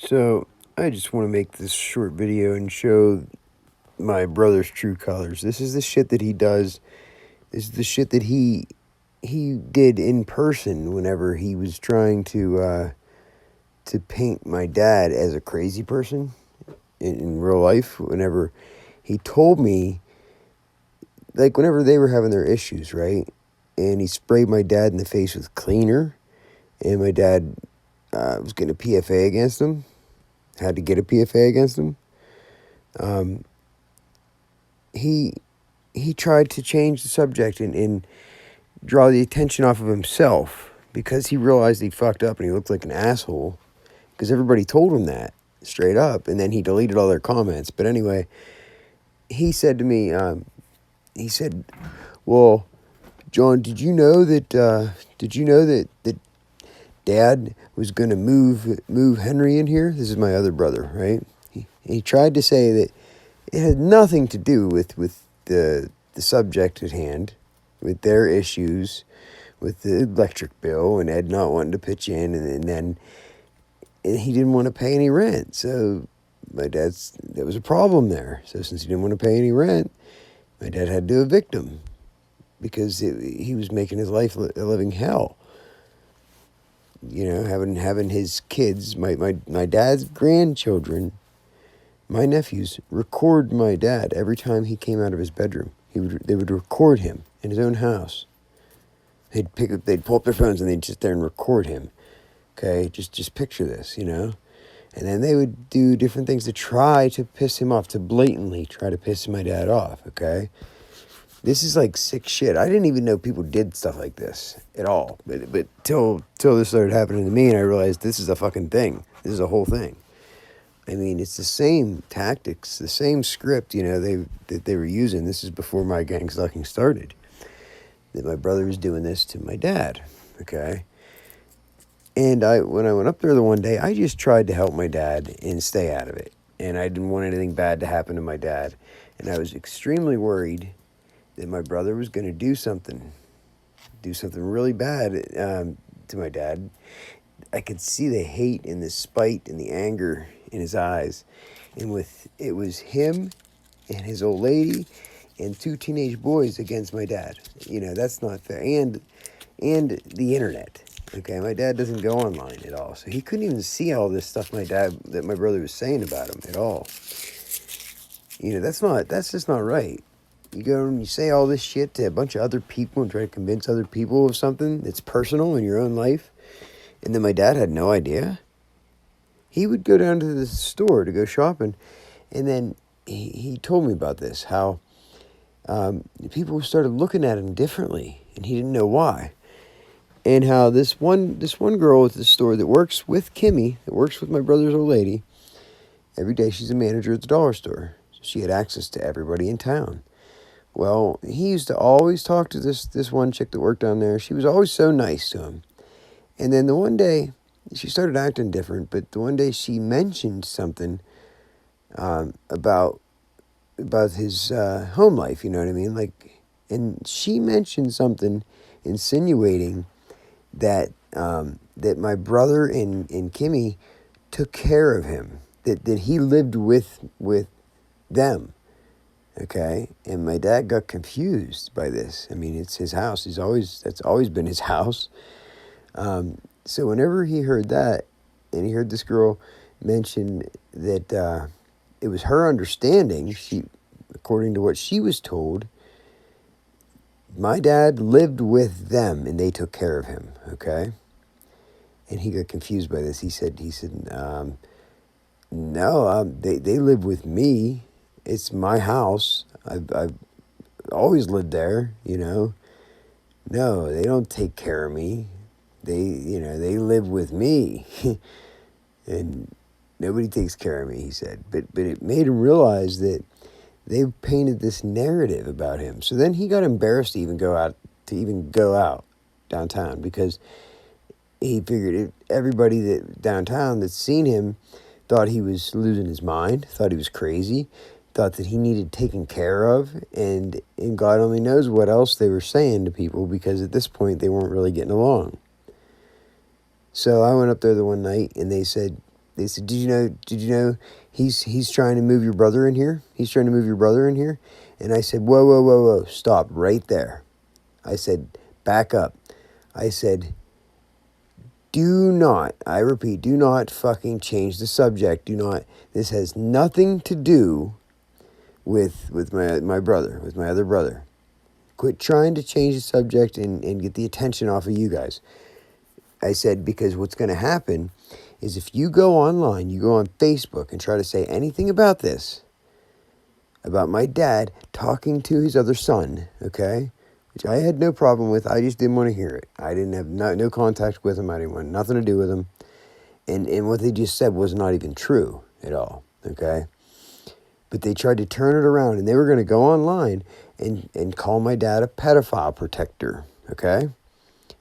So, I just want to make this short video and show my brother's true colors. This is the shit that he does. This is the shit that he did in person whenever he was trying to paint my dad as a crazy person in real life. Whenever he told me, like whenever they were having their issues, right? And he sprayed my dad in the face with cleaner, and my dad was getting a PFA against him. Had to get a PFA against him. Um, he he tried to change the subject and draw the attention off of himself because he realized he fucked up and he looked like an asshole because everybody told him that straight up, and then he deleted all their comments. But anyway, he said to me, he said, "Well, John, Did you know that Dad was going to move Henry in here? This is my other brother, right? He tried to say that it had nothing to do with the subject at hand, with their issues, with the electric bill, and Ed not wanting to pitch in, and then he didn't want to pay any rent. So there was a problem there. So since he didn't want to pay any rent, my dad had to evict him because he was making his life a living hell. You know, having his kids, my dad's grandchildren, my nephews, record my dad every time he came out of his bedroom. They would record him in his own house. They'd pull up their phones and they'd sit there and record him. Okay, just picture this, you know. And then they would do different things to try to piss him off, to blatantly try to piss my dad off. Okay, this is like sick shit. I didn't even know people did stuff like this at all. But till this started happening to me, and I realized this is a fucking thing. This is a whole thing. I mean, it's the same tactics, the same script, you know, that they were using. This is before my gang stalking started. That my brother was doing this to my dad, okay? And when I went up there the one day, I just tried to help my dad and stay out of it. And I didn't want anything bad to happen to my dad. And I was extremely worried that my brother was going to do something really bad to my dad. I could see the hate and the spite and the anger in his eyes. And it was him and his old lady and two teenage boys against my dad. You know, that's not fair. And the internet. Okay, my dad doesn't go online at all. So he couldn't even see all this stuff that my brother was saying about him at all. You know, that's just not right. You go and you say all this shit to a bunch of other people and try to convince other people of something that's personal in your own life. And then my dad had no idea. He would go down to the store to go shopping, and then he told me about this, how people started looking at him differently, and he didn't know why. And how this one girl at the store that works with Kimmy, that works with my brother's old lady, every day she's a manager at the dollar store. So she had access to everybody in town. Well, he used to always talk to this one chick that worked down there. She was always so nice to him. And then the one day, she started acting different, but the one day she mentioned something about his home life, you know what I mean? Like, and she mentioned something insinuating that that my brother and Kimmy took care of him, that he lived with them, okay? And my dad got confused by this. I mean, it's his house. That's always been his house. So whenever he heard that, and he heard this girl mention that it was her understanding, according to what she was told, my dad lived with them and they took care of him, okay? And he got confused by this. He said, no, they live with me. It's my house. I've always lived there, you know. No, they don't take care of me. They live with me, and nobody takes care of me, he said. But it made him realize that they painted this narrative about him. So then he got embarrassed to even go out downtown, because he figured everybody that downtown that's seen him thought he was losing his mind, thought he was crazy, thought that he needed taken care of, and God only knows what else they were saying to people, because at this point they weren't really getting along. So I went up there the one night, and they said, They said, did you know he's trying to move your brother in here? He's trying to move your brother in here. And I said, whoa, whoa, whoa, whoa, stop right there. I said, back up. I said, do not, I repeat, do not fucking change the subject. Do not, this has nothing to do with my brother, with my other brother. Quit trying to change the subject and get the attention off of you guys. I said, because what's going to happen is if you go online, you go on Facebook and try to say anything about this, about my dad talking to his other son, okay? Which I had no problem with. I just didn't want to hear it. I didn't have no contact with him. I didn't want nothing to do with him. And what they just said was not even true at all, okay? But they tried to turn it around, and they were going to go online and call my dad a pedophile protector, okay?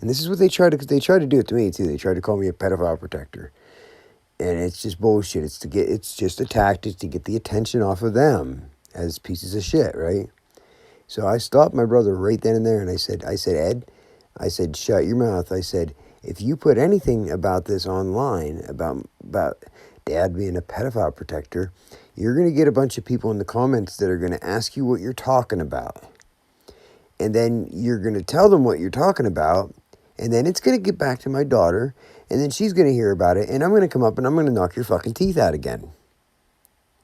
And this is what they tried to do it to me, too. They tried to call me a pedophile protector. And it's just bullshit. It's just a tactic to get the attention off of them as pieces of shit, right? So I stopped my brother right then and there, and I said, Ed, I said, shut your mouth. I said, if you put anything about this online, about Dad being a pedophile protector, you're going to get a bunch of people in the comments that are going to ask you what you're talking about. And then you're going to tell them what you're talking about, and then it's going to get back to my daughter, and then she's going to hear about it, and I'm going to come up and I'm going to knock your fucking teeth out again.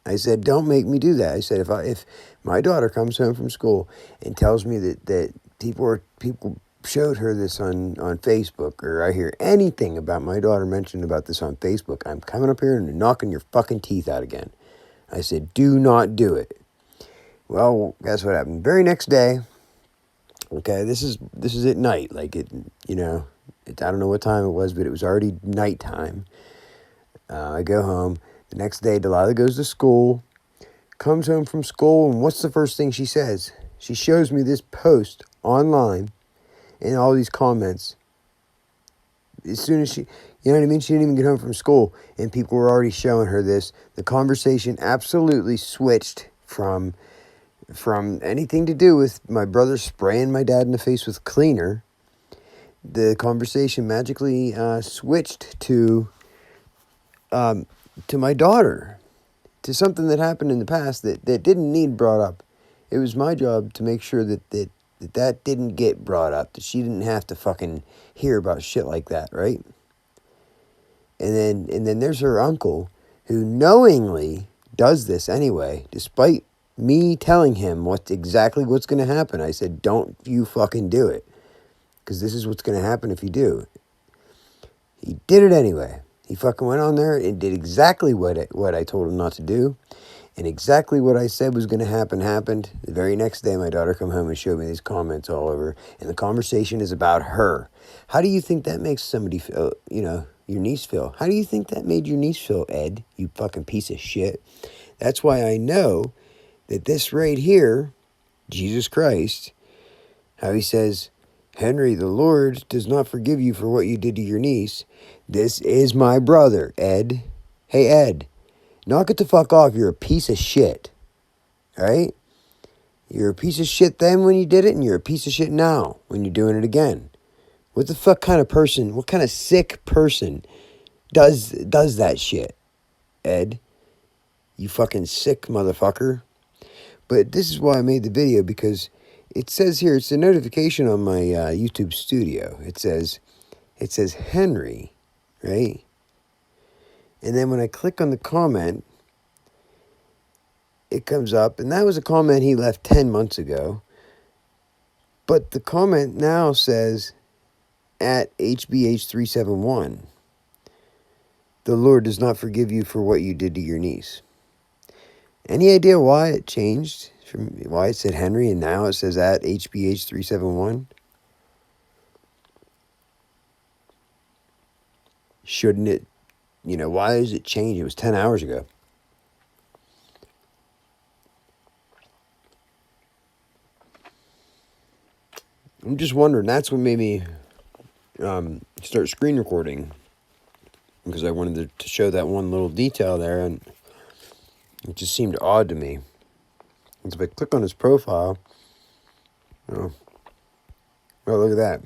I said, don't make me do that. I said, if my daughter comes home from school and tells me that people showed her this on Facebook, or I hear anything about my daughter mentioned about this on Facebook, I'm coming up here and knocking your fucking teeth out again. I said, do not do it. Well, guess what happened? Very next day, okay, this is at night, like I don't know what time it was, but it was already nighttime. I go home. The next day, Delilah goes to school, comes home from school, and what's the first thing she says? She shows me this post online and all these comments. As soon as she, you know what I mean? She didn't even get home from school, and people were already showing her this. The conversation absolutely switched from anything to do with my brother spraying my dad in the face with cleaner. The conversation magically switched to my daughter, to something that happened in the past that didn't need brought up. It was my job to make sure that didn't get brought up, that she didn't have to fucking hear about shit like that, right? And then there's her uncle, who knowingly does this anyway, despite me telling him exactly what's going to happen. I said, don't you fucking do it, because this is what's going to happen if you do. He did it anyway. He fucking went on there and did exactly what I told him not to do. And exactly what I said was going to happen happened. The very next day, my daughter come home and showed me these comments all over. And the conversation is about her. How do you think that makes somebody feel, your niece feel? How do you think that made your niece feel, Ed? You fucking piece of shit. That's why I know that this right here, Jesus Christ, how he says, Henry, the Lord does not forgive you for what you did to your niece. This is my brother, Ed. Hey, Ed, knock it the fuck off. You're a piece of shit. All right? You're a piece of shit then when you did it, and you're a piece of shit now when you're doing it again. What the fuck kind of person, what kind of sick person does that shit, Ed? You fucking sick motherfucker. But this is why I made the video, because it says here, it's a notification on my YouTube studio. It says Henry, right? And then when I click on the comment, it comes up, and that was a comment he left 10 months ago. But the comment now says, at HBH371, the Lord does not forgive you for what you did to your niece. Any idea why it changed? From why it said Henry and now it says at HBH371? Shouldn't it, why does it change? It was 10 hours ago. I'm just wondering, that's what made me start screen recording, because I wanted to show that one little detail there, and it just seemed odd to me. And if I click on his profile, well, look at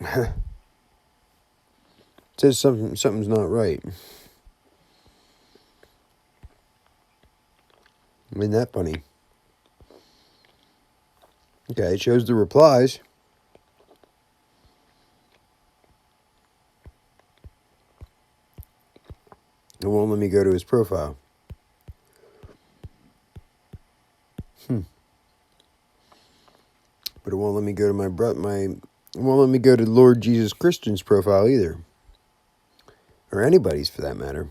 that. It says something's not right. Isn't that funny? Okay, it shows the replies. It won't let me go to his profile. But it won't let me go to it won't let me go to Lord Jesus Christian's profile either. Or anybody's for that matter.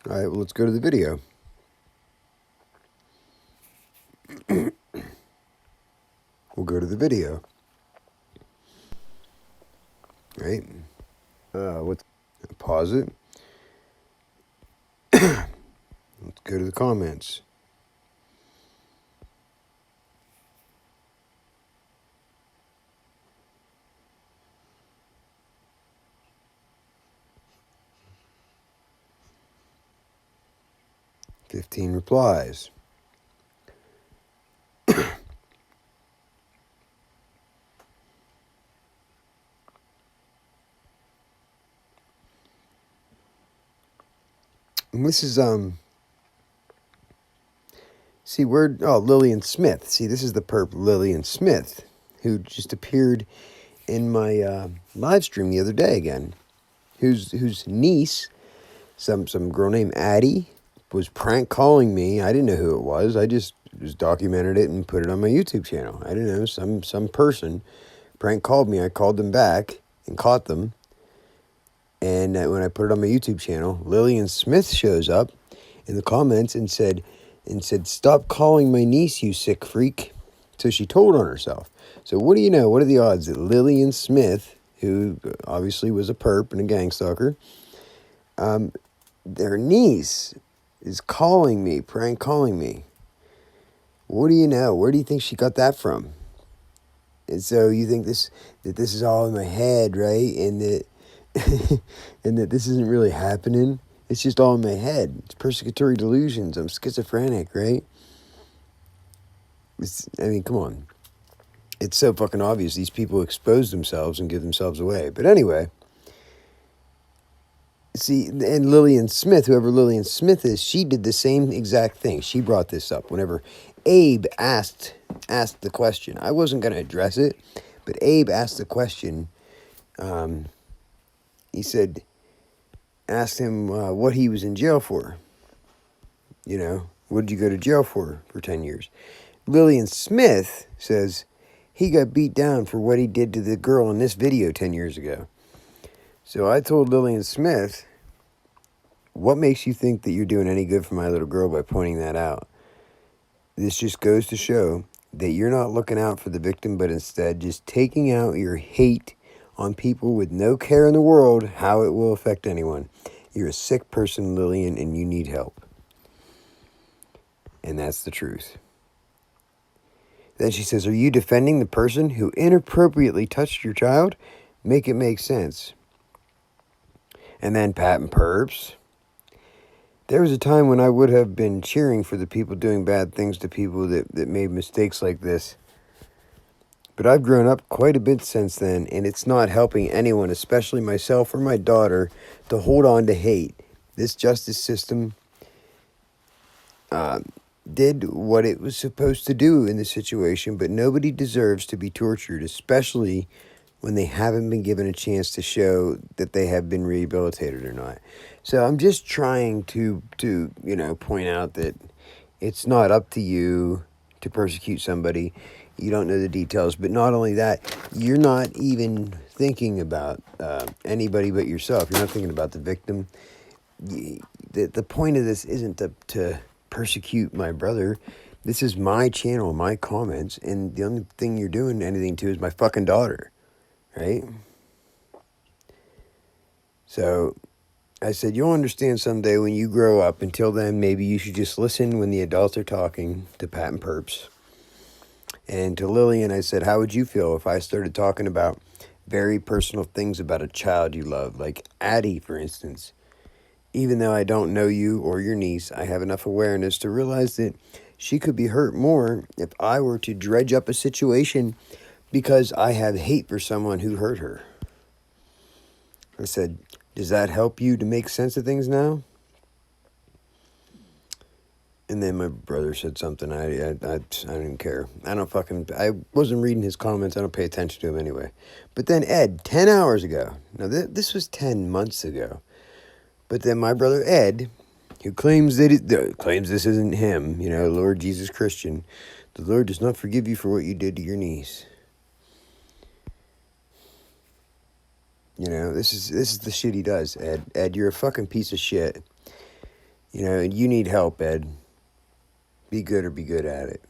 Alright, well, let's go to the video. We'll go to the video. Right? Pause it. Let's go to the comments. "15 replies. And this is see, Lillian Smith. See, this is the perp Lillian Smith, who just appeared in my live stream the other day again. Whose niece, some girl named Addie, was prank calling me. I didn't know who it was. I just documented it and put it on my YouTube channel. I didn't know, some person prank called me. I called them back and caught them. And when I put it on my YouTube channel, Lillian Smith shows up in the comments and said, "Stop calling my niece, you sick freak." So she told on herself. So what do you know? What are the odds that Lillian Smith, who obviously was a perp and a gang stalker, their niece is calling me, prank calling me? What do you know? Where do you think she got that from? And so you think that this is all in my head, right? And that and that this isn't really happening. It's just all in my head. It's persecutory delusions. I'm schizophrenic, right? Come on. It's so fucking obvious. These people expose themselves and give themselves away. But anyway, see, and Lillian Smith, whoever Lillian Smith is, she did the same exact thing. She brought this up whenever Abe asked the question. I wasn't going to address it, but Abe asked the question. He said, asked him what he was in jail for. You know, what did you go to jail for 10 years? Lillian Smith says he got beat down for what he did to the girl in this video 10 years ago. So I told Lillian Smith, what makes you think that you're doing any good for my little girl by pointing that out? This just goes to show that you're not looking out for the victim, but instead just taking out your hate on people with no care in the world how it will affect anyone. You're a sick person, Lillian, and you need help. And that's the truth. Then she says, "Are you defending the person who inappropriately touched your child? Make it make sense." And then Pat and Perps. There was a time when I would have been cheering for the people doing bad things to people that made mistakes like this. But I've grown up quite a bit since then, and it's not helping anyone, especially myself or my daughter, to hold on to hate. This justice system did what it was supposed to do in this situation, but nobody deserves to be tortured, especially when they haven't been given a chance to show that they have been rehabilitated or not. So I'm just trying to point out that it's not up to you to persecute somebody. You don't know the details, but not only that, you're not even thinking about anybody but yourself. You're not thinking about the victim. The point of this isn't to persecute my brother. This is my channel, my comments, and the only thing you're doing anything to is my fucking daughter, right? So I said, you'll understand someday when you grow up. Until then, maybe you should just listen when the adults are talking to Pat and Perps. And to Lillian, I said, how would you feel if I started talking about very personal things about a child you love, like Addie, for instance? Even though I don't know you or your niece, I have enough awareness to realize that she could be hurt more if I were to dredge up a situation because I have hate for someone who hurt her. I said, Does that help you to make sense of things now? And then my brother said something. I didn't care. I wasn't reading his comments. I don't pay attention to him anyway. But then Ed, 10 hours ago. Now, this was 10 months ago. But then my brother Ed, who claims claims this isn't him, Lord Jesus Christian, the Lord does not forgive you for what you did to your niece. This is the shit he does, Ed. Ed, you're a fucking piece of shit. And you need help, Ed. Be good or be good at it.